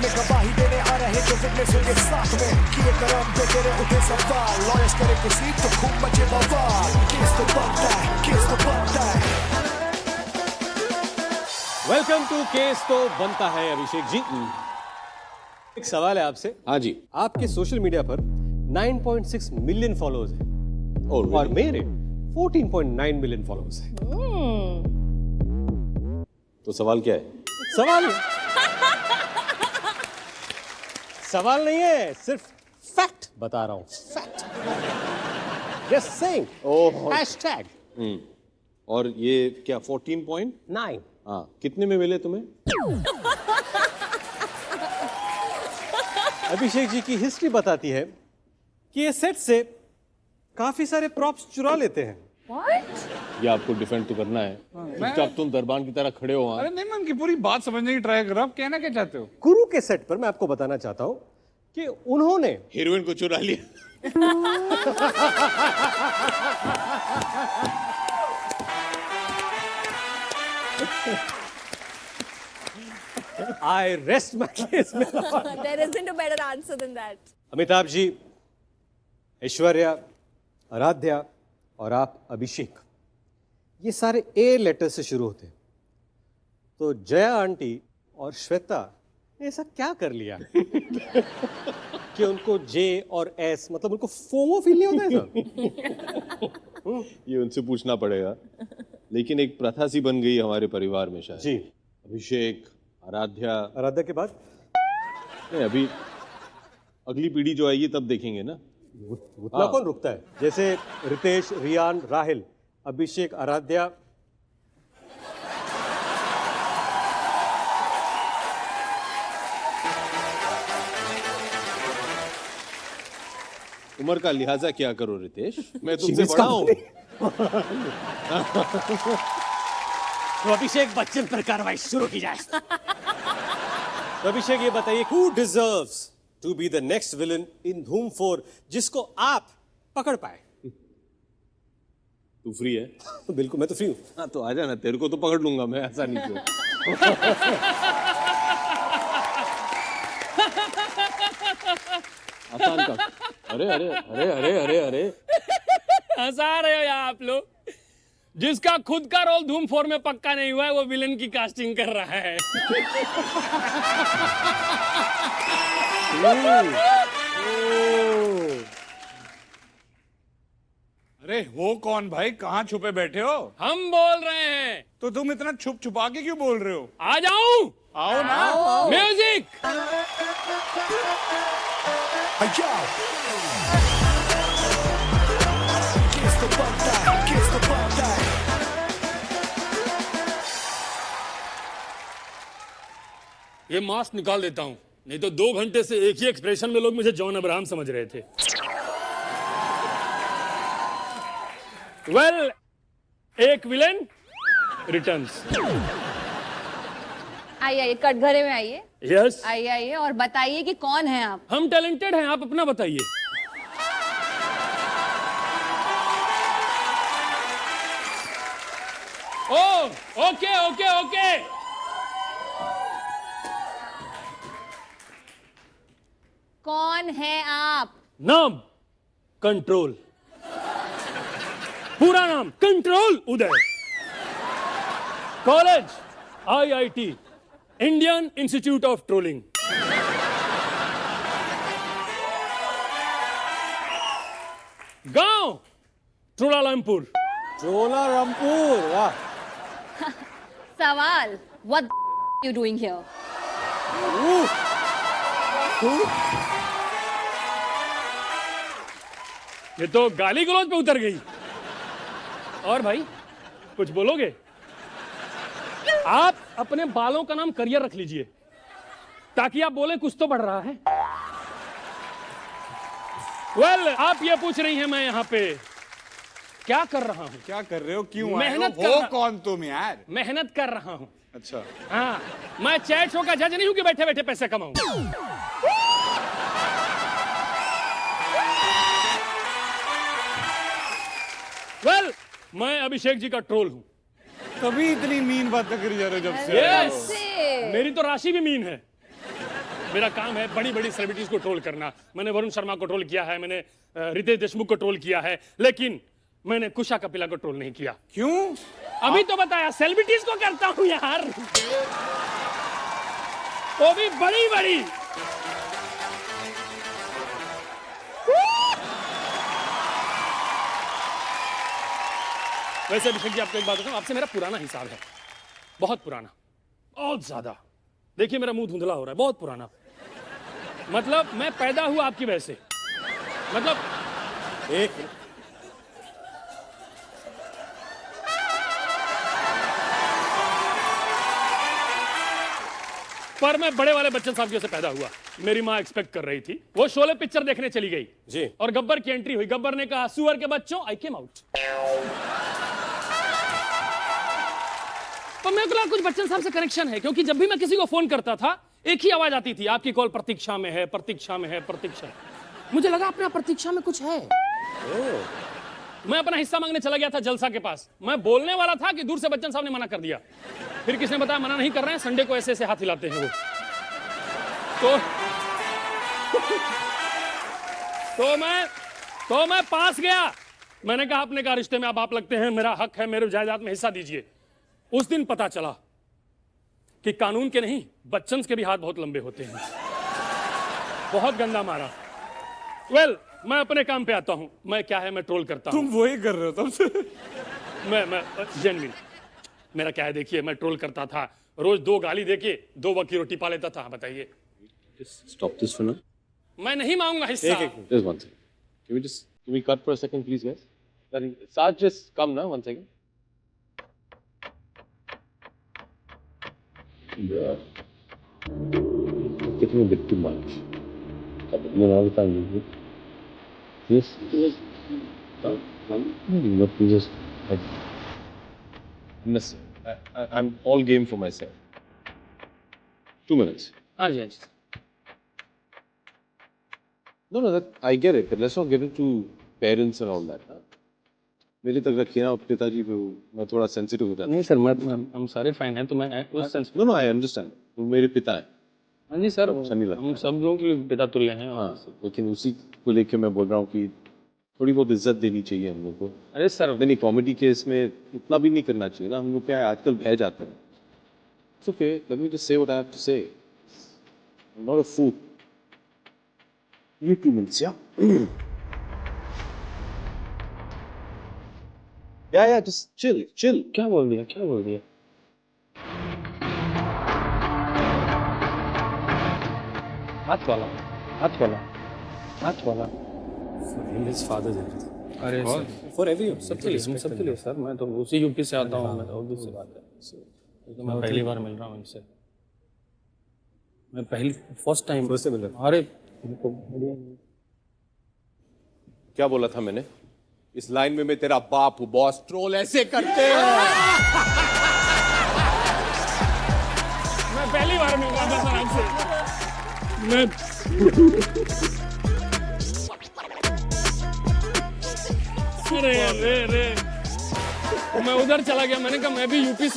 में गवाही देने आ रहे जो विटनेसों के साथ में किए करम पे तेरे उठे सवाल लॉयर्स करे किसी तो खूब मचे बवाल केस तो बनता है केस तो बनता है। वेलकम टू केस तो बनता है। अभिषेक जी, एक सवाल है आपसे। हाँ जी। आपके सोशल मीडिया पर 9.6 मिलियन फॉलोअर्स हैं और मेरे 14.9 मिलियन फॉलोअर्स हैं। तो सवाल क्या है? सवाल नहीं है, सिर्फ फैक्ट बता रहा हूं। Fact, just saying. हैशटैग। और ये क्या 14.9? हाँ, कितने में मिले तुम्हें? अभिषेक जी की हिस्ट्री बताती है कि ये सेट से काफी सारे प्रॉप्स चुरा लेते हैं। ये आपको डिफेंड तो करना है। चुपचाप तुम दरबान की तरह खड़े हो वहाँ। अरे नहीं, मैं उनकी पूरी बात समझने की ट्राई कर रहा हूँ। आप कहना क्या चाहते हो? गुरु के सेट पर मैं आपको बताना चाहता हूं कि उन्होंने हीरोइन को चुरा लिया। I rest my case में। There isn't a better answer than that. Amitabh ji, Aishwarya, Aaradhya और आप अभिषेक, ये सारे ए लेटर से शुरू होते हैं। तो जया आंटी और श्वेता ने ऐसा क्या कर लिया कि उनको जे और एस, मतलब उनको फोमो फील नहीं होता है सर? ये उनसे पूछना पड़ेगा। लेकिन एक प्रथा सी बन गई हमारे परिवार में शायद। जी। अभिषेक, आराध्या के बाद नहीं, अभी अगली पीढ़ी जो आएगी तब देखेंगे ना। उतना कौन रुकता है? जैसे रितेश, रियान, राहिल, अभिषेक, आराध्या। उम्र का लिहाजा क्या करो रितेश, मैं तुमसे बड़ा हूँ। तो अभिषेक बच्चन पर कार्रवाई शुरू की जाए। तो अभिषेक ये बताइए, who deserves to be the next villain in Dhoom 4 जिसको आप पकड़ पाए? तू फ्री है? बिल्कुल, मैं तो फ्री हूँ। हाँ तो आजा ना, तेरे को तो पकड़ लूंगा मैं, ऐसा नहीं क्यों। आसान का। अरे अरे अरे अरे अरे अरे हंसा रहे हो यार आप लोग। जिसका खुद का रोल धूम 4 में पक्का नहीं हुआ है वो विलन की कास्टिंग कर रहा है। अरे हो कौन भाई? कहाँ छुपे बैठे हो? हम बोल रहे हैं। तो तुम इतना छुप छुपा के क्यों बोल रहे हो? आ जाऊं? आओ ना। म्यूजिक। Yo! केस तो बनता है केस तो बनता है। ये मास्क निकाल देता हूं, नहीं तो 2 घंटे से एक ही एक्सप्रेशन में लोग मुझे जॉन अब्राहम समझ रहे थे। वेल, एक विलन रिटर्न्स। आइए कटघरे में आइए। यस। आइए और बताइए कि कौन है आप? हम टैलेंटेड हैं, आप अपना बताइए। Oh, okay okay okay. कौन है आप? नाम कंट्रोल। पूरा नाम control Uday. College IIT, Indian institute of trolling. गांव चोलारामपुर। चोलारामपुर, वाह। सवाल, what you doing here? ये तो गाली गलौज पे उतर गई। और भाई कुछ बोलोगे? आप अपने बालों का नाम करियर रख लीजिए ताकि आप बोले कुछ तो बढ़ रहा है। वेल, आप ये पूछ रही हैं मैं यहाँ पे क्या कर रहा हूँ? क्या कर रहे हो? क्यों मेहनत आए हो? हो कौन तुम यार? मेहनत कर रहा हूँ। अच्छा। हाँ, मैं चैट शो का जज नहीं हूँ कि बैठे बैठे पैसे कमाऊं। वेल, मैं अभिषेक जी का ट्रोल हूँ। कभी इतनी मीन बातें करी जा रहे हो जब से? यस, मेरी तो राशि भी मीन है। मेरा काम है बड़ी बड़ी सेलिब्रिटीज को ट्रोल करना। मैंने वरुण शर्मा को ट्रोल किया है, मैंने रितेश देशमुख को ट्रोल किया है, लेकिन मैंने कुशा कपिला को ट्रोल नहीं किया। क्यों? अभी तो बताया, सेलिब्रिटीज को करता हूं यार, वो भी बड़ी बड़ी। वैसे अभिषेक जी, आपको एक बात बताऊं, आपसे मेरा पुराना हिसाब है, बहुत पुराना, बहुत ज्यादा। देखिए मेरा मुंह धुंधला हो रहा है, बहुत पुराना। मतलब मैं पैदा हुआ आपकी वजह से, मतलब एक पर मैं बड़े वाले बच्चन साहब की वजह से पैदा हुआ। मेरी माँ एक्सपेक्ट कर रही थी, वो शोले पिक्चर देखने चली गई जी। और गब्बर की एंट्री हुई। गब्बर ने कहा, सुअर के बच्चों आई केम आउट। तो मेरे को कुछ बच्चन साहब से कनेक्शन है, क्योंकि जब भी मैं किसी को फोन करता था एक ही आवाज आती थी, आपकी कॉल प्रतीक्षा में है, प्रतीक्षा में है, प्रतीक्षा। मुझे लगा अपना प्रतीक्षा में कुछ है। मैं अपना हिस्सा मांगने चला गया था जलसा के पास। मैं बोलने वाला था कि दूर से बच्चन साहब ने मना कर दिया। फिर किसने बताया मना नहीं कर रहे हैं, संडे को ऐसे ऐसे हाथ हिलाते हैं वो। तो मैं पास गया। मैंने कहा, अपने का रिश्ते में अब आप लगते हैं, मेरा हक है, मेरे जायदाद में हिस्सा दीजिए। उस दिन पता चला कि कानून के नहीं, बच्चन के भी हाथ बहुत लंबे होते हैं। बहुत गंदा मारा। वेल, मैं अपने काम पे आता हूं। मैं क्या है, मैं ट्रोल करता हूं। तुम वही कर रहे हो तब से। मैं जेन्युइन, मेरा क्या है, देखिए मैं ट्रोल करता था, रोज 2 गाली देके 2 वक्त की रोटी पा लेता था। बताइए, Stop this for now. मैं नहीं मांगूंगा हिस्सा। Just one second. Can we cut for a second, please, guys? Sorry, Saj, just come now, 1 second. Yeah. Getting a bit too much. You know, the time you yes. Not just. Miss, I'm all game for myself. 2 minutes. हाँ जी, हाँ जी। No, that I get it. But let's not get into parents and all that. Huh? मेरे तक रखिए ना पिताजी पे, मैं थोड़ा सेंसिटिव हो जाता हूँ। नहीं सर, मैं हम सारे फाइन हैं, तो मैं उस सेंस। No, I understand. वो मेरे पिता हैं। हाँ जी सर, अच्छा नहीं लगता। हम सब लोगों के पिता तुल्य हैं। हाँ, लेकिन उसी को लेके मैं बोल रहा हूँ कि थोड़ी बहुत इज्जत देनी चाहिए हम लोग को। अरे सर, नहीं, कॉमेडी के इसमें इतना भी नहीं करना चाहिए ना। हम लोग क्या है, आजकल बह जाते हैं। It's okay. Let me just say what I have to say. I'm not a fool. You 2 minutes, yeah? Yeah, just chill. क्या बोल दिया, क्या बोल दिया? हाथ वाला, हाथ वाला, हाथ वाला। अरे फॉर एवरीवन, सबके लिए, हम सबके लिए सर। मैं तो उसी यूपी से आता हूँ, मैं तो obvious सी बात है। तो मैं पहली बार मिल रहा हूँ इनसे। मैं फर्स्ट टाइम से मिल रहा अरे क्या बोला था मैंने? इस लाइन में मैं तेरा बाप हूँ बॉस। ट्रोल ऐसे करते हैं। मैं पहली बार मिल रहा था सर आपसे। मैं अरे मैं उधर चला गया। मैंने कहा मैं भी यूपी से